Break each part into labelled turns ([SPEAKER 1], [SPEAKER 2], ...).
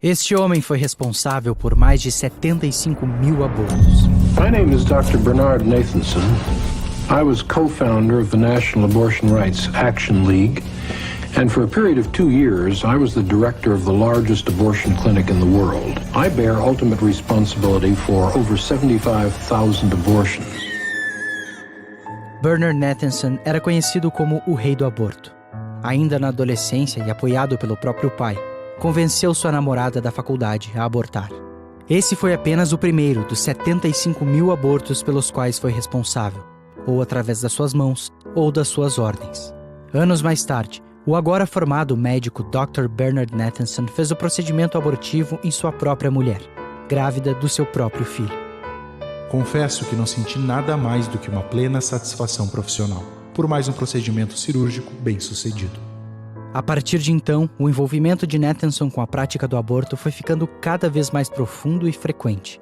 [SPEAKER 1] Este homem foi responsável por mais de 75 mil abortos.
[SPEAKER 2] My name is Dr. Bernard Nathanson. I was co-founder of the National Abortion Rights Action League, and for a period of 2 years, I was the director of the largest abortion clinic in the world. I bear ultimate responsibility for over 75,000 abortions.
[SPEAKER 1] Bernard Nathanson era conhecido como o rei do aborto. Ainda na adolescência e apoiado pelo próprio pai, convenceu sua namorada da faculdade a abortar. Esse foi apenas o primeiro dos 75 mil abortos pelos quais foi responsável, ou através das suas mãos, ou das suas ordens. Anos mais tarde, o agora formado médico Dr. Bernard Nathanson fez o procedimento abortivo em sua própria mulher, grávida do seu próprio filho.
[SPEAKER 3] Confesso que não senti nada mais do que uma plena satisfação profissional, por mais um procedimento cirúrgico bem-sucedido.
[SPEAKER 1] A partir de então, o envolvimento de Nathanson com a prática do aborto foi ficando cada vez mais profundo e frequente.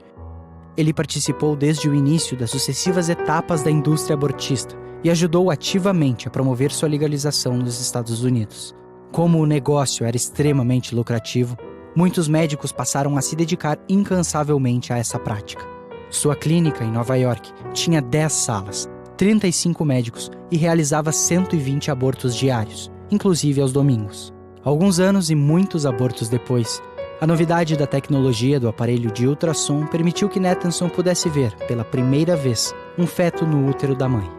[SPEAKER 1] Ele participou desde o início das sucessivas etapas da indústria abortista e ajudou ativamente a promover sua legalização nos Estados Unidos. Como o negócio era extremamente lucrativo, muitos médicos passaram a se dedicar incansavelmente a essa prática. Sua clínica em Nova York tinha 10 salas, 35 médicos e realizava 120 abortos diários, inclusive aos domingos. Alguns anos e muitos abortos depois, a novidade da tecnologia do aparelho de ultrassom permitiu que Nathanson pudesse ver, pela primeira vez, um feto no útero da mãe.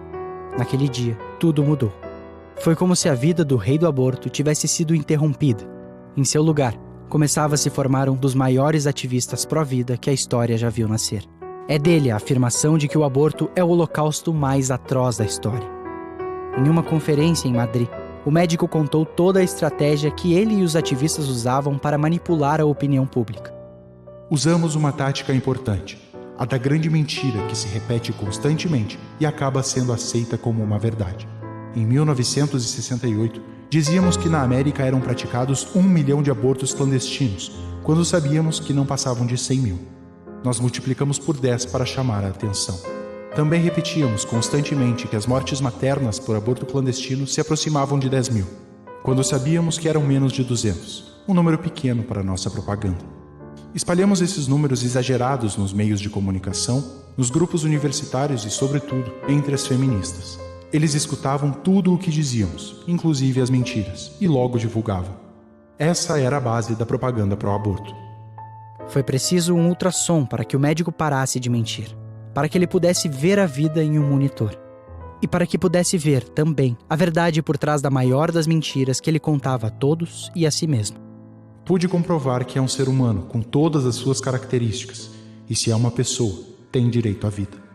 [SPEAKER 1] Naquele dia, tudo mudou. Foi como se a vida do rei do aborto tivesse sido interrompida. Em seu lugar, começava a se formar um dos maiores ativistas pró-vida que a história já viu nascer. É dele a afirmação de que o aborto é o holocausto mais atroz da história. Em uma conferência em Madrid, o médico contou toda a estratégia que ele e os ativistas usavam para manipular a opinião pública.
[SPEAKER 3] Usamos uma tática importante, a da grande mentira que se repete constantemente e acaba sendo aceita como uma verdade. Em 1968, dizíamos que na América eram praticados 1 milhão de abortos clandestinos, quando sabíamos que não passavam de 100 mil. Nós multiplicamos por 10 para chamar a atenção. Também repetíamos constantemente que as mortes maternas por aborto clandestino se aproximavam de 10 mil, quando sabíamos que eram menos de 200, um número pequeno para nossa propaganda. Espalhamos esses números exagerados nos meios de comunicação, nos grupos universitários e, sobretudo, entre as feministas. Eles escutavam tudo o que dizíamos, inclusive as mentiras, e logo divulgavam. Essa era a base da propaganda pró-aborto.
[SPEAKER 1] Foi preciso um ultrassom para que o médico parasse de mentir, para que ele pudesse ver a vida em um monitor. E para que pudesse ver, também, a verdade por trás da maior das mentiras que ele contava a todos e a si mesmo.
[SPEAKER 3] Pude comprovar que é um ser humano com todas as suas características, e se é uma pessoa, tem direito à vida.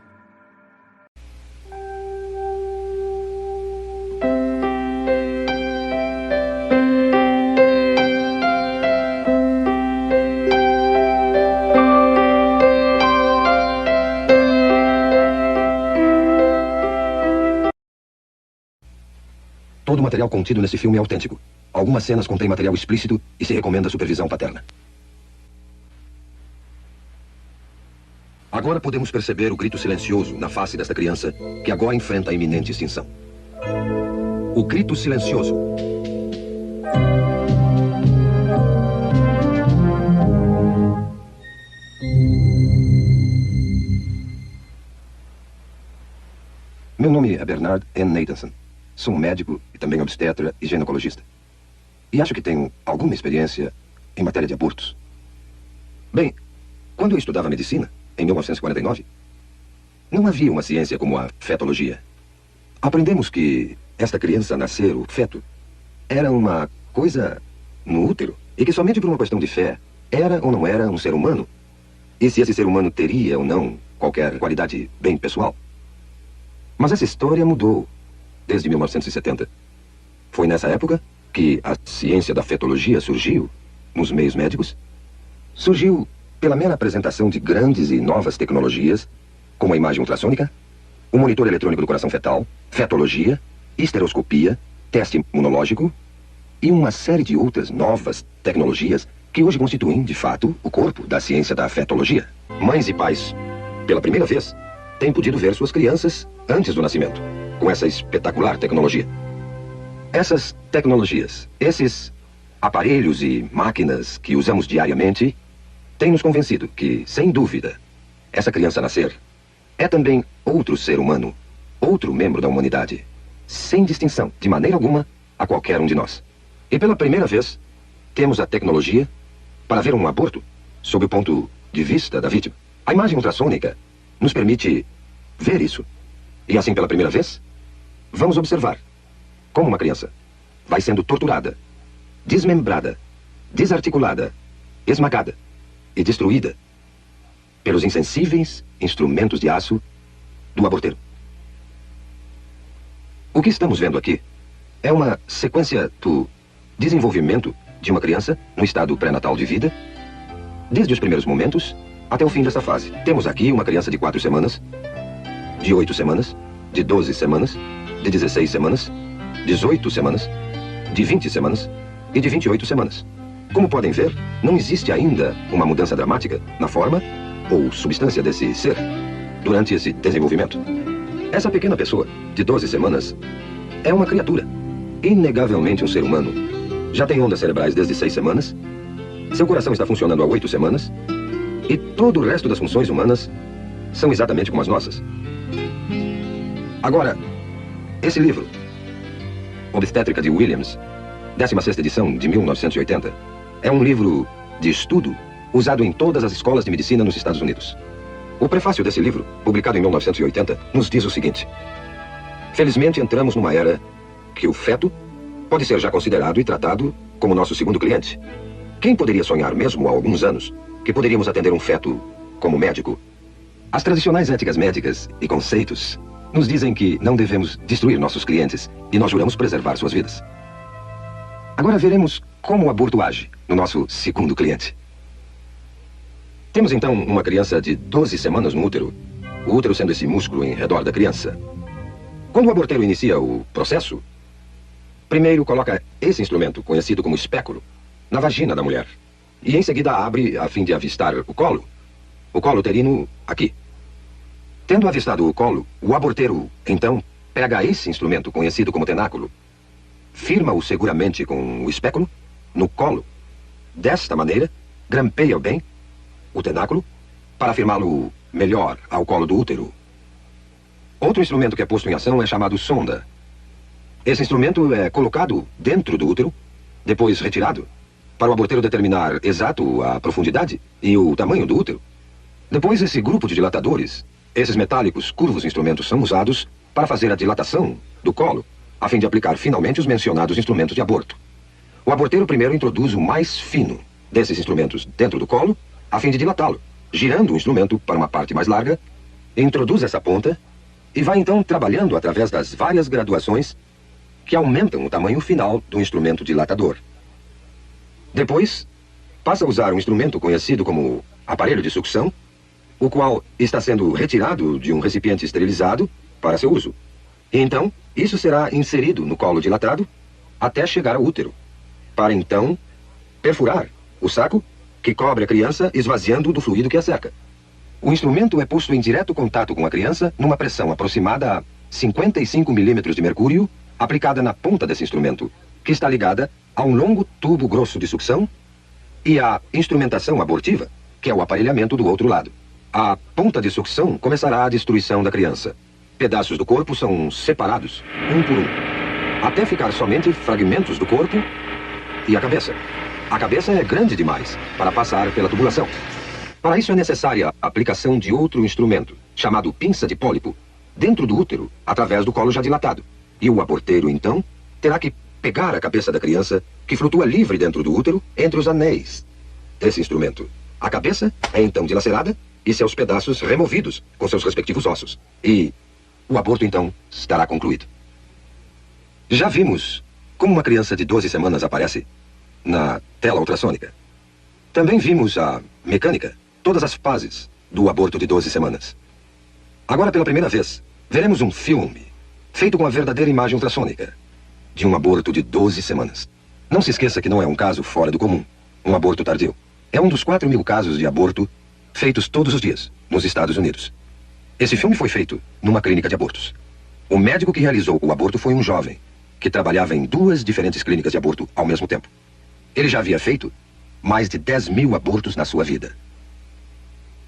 [SPEAKER 4] Todo o material contido nesse filme é autêntico. Algumas cenas contêm material explícito e se recomenda supervisão paterna. Agora podemos perceber o grito silencioso na face desta criança que agora enfrenta a iminente extinção. O grito silencioso. Meu nome é Bernard N. Nathanson. Sou um médico e também obstetra e ginecologista. E acho que tenho alguma experiência em matéria de abortos. Bem, quando eu estudava medicina, em 1949, não havia uma ciência como a fetologia. Aprendemos que esta criança nascer, o feto, era uma coisa no útero e que somente por uma questão de fé era ou não era um ser humano. E se esse ser humano teria ou não qualquer qualidade bem pessoal. Mas essa história mudou desde 1970. Foi nessa época que a ciência da fetologia surgiu nos meios médicos. Surgiu pela mera apresentação de grandes e novas tecnologias, como a imagem ultrassônica, o monitor eletrônico do coração fetal, fetologia, histeroscopia, teste imunológico e uma série de outras novas tecnologias que hoje constituem, de fato, o corpo da ciência da fetologia. Mães e pais, pela primeira vez, têm podido ver suas crianças antes do nascimento, com essa espetacular tecnologia. Essas tecnologias, esses aparelhos e máquinas que usamos diariamente têm nos convencido que, sem dúvida, essa criança a nascer é também outro ser humano, outro membro da humanidade, sem distinção, de maneira alguma, a qualquer um de nós. E pela primeira vez, temos a tecnologia para ver um aborto sob o ponto de vista da vítima. A imagem ultrassônica nos permite ver isso. E assim, pela primeira vez, vamos observar como uma criança vai sendo torturada, desmembrada, desarticulada, esmagada e destruída pelos insensíveis instrumentos de aço do aborteiro. O que estamos vendo aqui é uma sequência do desenvolvimento de uma criança no estado pré-natal de vida, desde os primeiros momentos até o fim dessa fase. Temos aqui uma criança de 4 semanas, de 8 semanas, de 12 semanas, de 16 semanas, 18 semanas, de 20 semanas e de 28 semanas. Como podem ver, não existe ainda uma mudança dramática na forma ou substância desse ser durante esse desenvolvimento. Essa pequena pessoa, de 12 semanas, é uma criatura, inegavelmente um ser humano. Já tem ondas cerebrais desde 6 semanas, seu coração está funcionando há 8 semanas, e todo o resto das funções humanas são exatamente como as nossas. Agora, esse livro, Obstétrica de Williams, 16ª edição de 1980, é um livro de estudo usado em todas as escolas de medicina nos Estados Unidos. O prefácio desse livro, publicado em 1980, nos diz o seguinte: felizmente entramos numa era que o feto pode ser já considerado e tratado como nosso segundo cliente. Quem poderia sonhar mesmo há alguns anos que poderíamos atender um feto como médico? As tradicionais éticas médicas e conceitos nos dizem que não devemos destruir nossos clientes e nós juramos preservar suas vidas. Agora veremos como o aborto age no nosso segundo cliente. Temos então uma criança de 12 semanas no útero, o útero sendo esse músculo em redor da criança. Quando o aborteiro inicia o processo, primeiro coloca esse instrumento, conhecido como espéculo, na vagina da mulher. E em seguida abre a fim de avistar o colo uterino aqui. Tendo avistado o colo, o aborteiro, então, pega esse instrumento, conhecido como tenáculo, firma-o seguramente com o espéculo no colo. Desta maneira, grampeia bem o tenáculo para firmá-lo melhor ao colo do útero. Outro instrumento que é posto em ação é chamado sonda. Esse instrumento é colocado dentro do útero, depois retirado, para o aborteiro determinar exato a profundidade e o tamanho do útero. Depois, esse grupo de dilatadores, esses metálicos curvos instrumentos, são usados para fazer a dilatação do colo, a fim de aplicar finalmente os mencionados instrumentos de aborto. O aborteiro primeiro introduz o mais fino desses instrumentos dentro do colo, a fim de dilatá-lo, girando o instrumento para uma parte mais larga, introduz essa ponta e vai então trabalhando através das várias graduações que aumentam o tamanho final do instrumento dilatador. Depois, passa a usar um instrumento conhecido como aparelho de sucção, o qual está sendo retirado de um recipiente esterilizado para seu uso. E então, isso será inserido no colo dilatado até chegar ao útero, para então perfurar o saco que cobre a criança, esvaziando do fluido que a cerca. O instrumento é posto em direto contato com a criança numa pressão aproximada a 55 milímetros de mercúrio, aplicada na ponta desse instrumento, que está ligada a um longo tubo grosso de sucção e à instrumentação abortiva, que é o aparelhamento do outro lado. A ponta de sucção começará a destruição da criança. Pedaços do corpo são separados, um por um, até ficar somente fragmentos do corpo e a cabeça. A cabeça é grande demais para passar pela tubulação. Para isso é necessária a aplicação de outro instrumento, chamado pinça de pólipo, dentro do útero, através do colo já dilatado. E o aborteiro, então, terá que pegar a cabeça da criança, que flutua livre dentro do útero, entre os anéis desse instrumento. A cabeça é então dilacerada e seus pedaços removidos com seus respectivos ossos. E o aborto, então, estará concluído. Já vimos como uma criança de 12 semanas aparece na tela ultrassônica. Também vimos a mecânica, todas as fases do aborto de 12 semanas. Agora, pela primeira vez, veremos um filme feito com a verdadeira imagem ultrassônica de um aborto de 12 semanas. Não se esqueça que não é um caso fora do comum, um aborto tardio. É um dos 4.000 casos de aborto feitos todos os dias nos Estados Unidos. Esse filme foi feito numa clínica de abortos. O médico que realizou o aborto foi um jovem que trabalhava em 2 diferentes clínicas de aborto ao mesmo tempo. Ele já havia feito mais de 10.000 abortos na sua vida.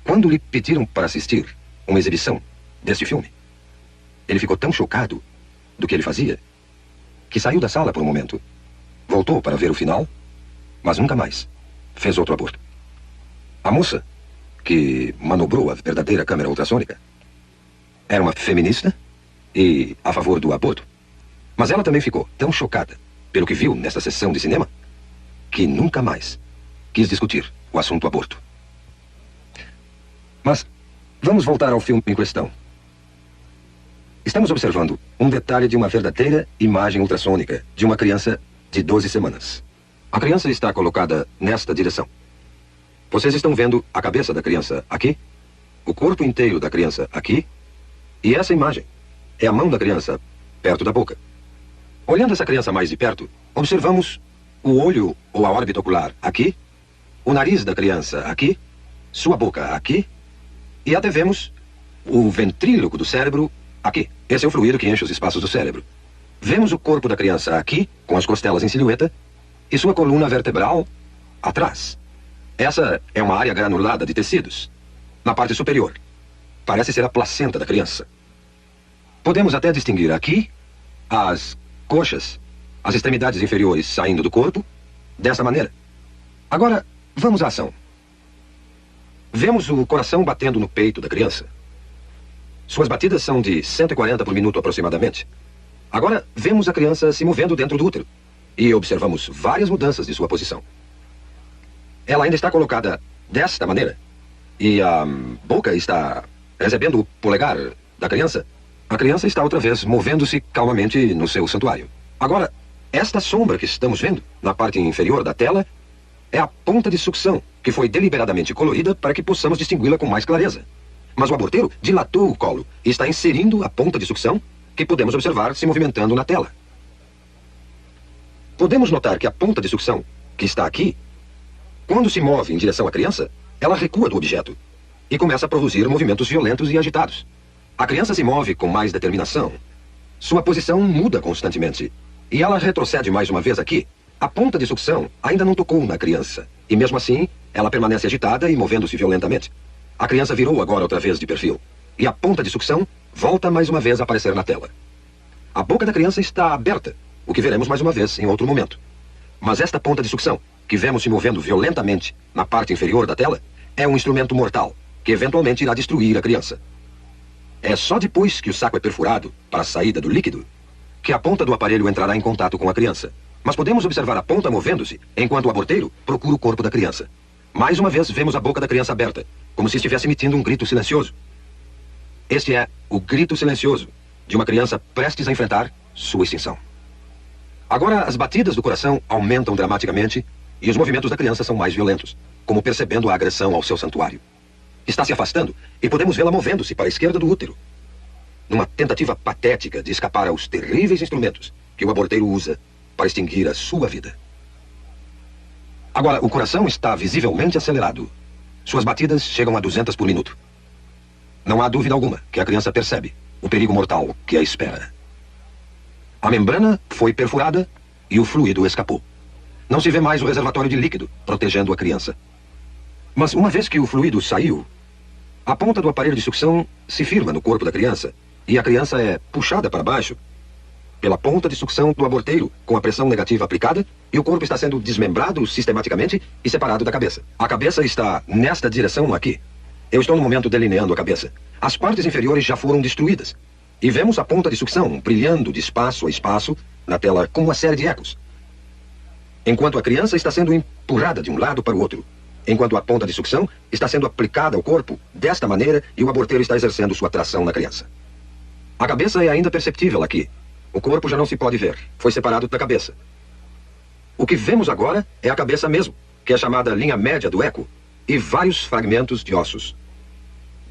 [SPEAKER 4] Quando lhe pediram para assistir uma exibição deste filme, ele ficou tão chocado do que ele fazia que saiu da sala por um momento. Voltou para ver o final, mas nunca mais fez outro aborto. A moça que manobrou a verdadeira câmera ultrassônica era uma feminista e a favor do aborto. Mas ela também ficou tão chocada pelo que viu nesta sessão de cinema que nunca mais quis discutir o assunto aborto. Mas vamos voltar ao filme em questão. Estamos observando um detalhe de uma verdadeira imagem ultrassônica de uma criança de 12 semanas. A criança está colocada nesta direção. Vocês estão vendo a cabeça da criança aqui, o corpo inteiro da criança aqui, e essa imagem é a mão da criança perto da boca. Olhando essa criança mais de perto, observamos o olho ou a órbita ocular aqui, o nariz da criança aqui, sua boca aqui, e até vemos o ventríloco do cérebro aqui. Esse é o fluido que enche os espaços do cérebro. Vemos o corpo da criança aqui, com as costelas em silhueta, e sua coluna vertebral atrás. Essa é uma área granulada de tecidos, na parte superior. Parece ser a placenta da criança. Podemos até distinguir aqui as coxas, as extremidades inferiores saindo do corpo, dessa maneira. Agora, vamos à ação. Vemos o coração batendo no peito da criança. Suas batidas são de 140 por minuto aproximadamente. Agora, vemos a criança se movendo dentro do útero e observamos várias mudanças de sua posição. Ela ainda está colocada desta maneira e a boca está recebendo o polegar da criança. A criança está outra vez movendo-se calmamente no seu santuário. Agora, esta sombra que estamos vendo na parte inferior da tela é a ponta de sucção que foi deliberadamente colorida para que possamos distingui-la com mais clareza. Mas o aborteiro dilatou o colo e está inserindo a ponta de sucção que podemos observar se movimentando na tela. Podemos notar que a ponta de sucção que está aqui, quando se move em direção à criança, ela recua do objeto e começa a produzir movimentos violentos e agitados. A criança se move com mais determinação. Sua posição muda constantemente e ela retrocede mais uma vez aqui. A ponta de sucção ainda não tocou na criança e mesmo assim ela permanece agitada e movendo-se violentamente. A criança virou agora outra vez de perfil e a ponta de sucção volta mais uma vez a aparecer na tela. A boca da criança está aberta, o que veremos mais uma vez em outro momento. Mas esta ponta de sucção, que vemos se movendo violentamente na parte inferior da tela, é um instrumento mortal, que eventualmente irá destruir a criança. É só depois que o saco é perfurado para a saída do líquido que a ponta do aparelho entrará em contato com a criança. Mas podemos observar a ponta movendo-se enquanto o aborteiro procura o corpo da criança. Mais uma vez vemos a boca da criança aberta, como se estivesse emitindo um grito silencioso. Este é o grito silencioso de uma criança prestes a enfrentar sua extinção. Agora as batidas do coração aumentam dramaticamente e os movimentos da criança são mais violentos, como percebendo a agressão ao seu santuário. Está se afastando e podemos vê-la movendo-se para a esquerda do útero, numa tentativa patética de escapar aos terríveis instrumentos que o aborteiro usa para extinguir a sua vida. Agora, o coração está visivelmente acelerado. Suas batidas chegam a 200 por minuto. Não há dúvida alguma que a criança percebe o perigo mortal que a espera. A membrana foi perfurada e o fluido escapou. Não se vê mais o reservatório de líquido protegendo a criança. Mas uma vez que o fluido saiu, a ponta do aparelho de sucção se firma no corpo da criança e a criança é puxada para baixo pela ponta de sucção do aborteiro com a pressão negativa aplicada e o corpo está sendo desmembrado sistematicamente e separado da cabeça. A cabeça está nesta direção aqui. Eu estou no momento delineando a cabeça. As partes inferiores já foram destruídas e vemos a ponta de sucção brilhando de espaço a espaço na tela com uma série de ecos. Enquanto a criança está sendo empurrada de um lado para o outro, enquanto a ponta de sucção está sendo aplicada ao corpo desta maneira e o aborteiro está exercendo sua tração na criança. A cabeça é ainda perceptível aqui. O corpo já não se pode ver. Foi separado da cabeça. O que vemos agora é a cabeça mesmo, que é chamada linha média do eco, e vários fragmentos de ossos.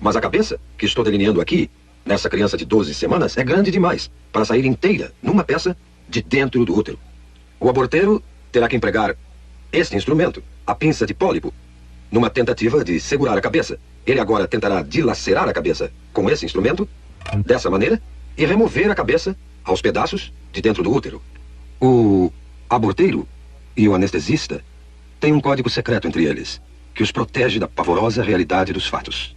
[SPEAKER 4] Mas a cabeça, que estou delineando aqui, nessa criança de 12 semanas, é grande demais para sair inteira numa peça de dentro do útero. O aborteiro terá que empregar este instrumento, a pinça de pólipo, numa tentativa de segurar a cabeça. Ele agora tentará dilacerar a cabeça com esse instrumento, dessa maneira, e remover a cabeça aos pedaços de dentro do útero. O aborteiro e o anestesista têm um código secreto entre eles, que os protege da pavorosa realidade dos fatos.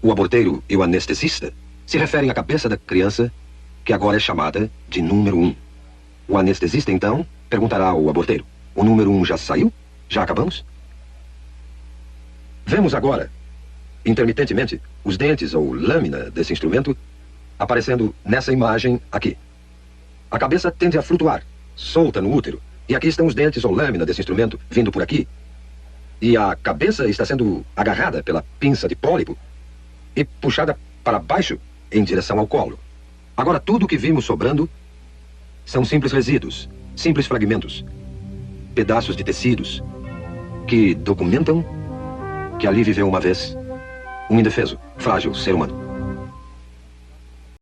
[SPEAKER 4] O aborteiro e o anestesista se referem à cabeça da criança, que agora é chamada de número 1. O anestesista, então, perguntará ao aborteiro: o número 1 já saiu? Já acabamos? Vemos agora, intermitentemente, os dentes ou lâmina desse instrumento aparecendo nessa imagem aqui. A cabeça tende a flutuar, solta no útero, e aqui estão os dentes ou lâmina desse instrumento vindo por aqui. E a cabeça está sendo agarrada pela pinça de pólipo e puxada para baixo em direção ao colo. Agora tudo o que vimos sobrando são simples resíduos, simples fragmentos, pedaços de tecidos que documentam que ali viveu uma vez um indefeso, frágil ser humano.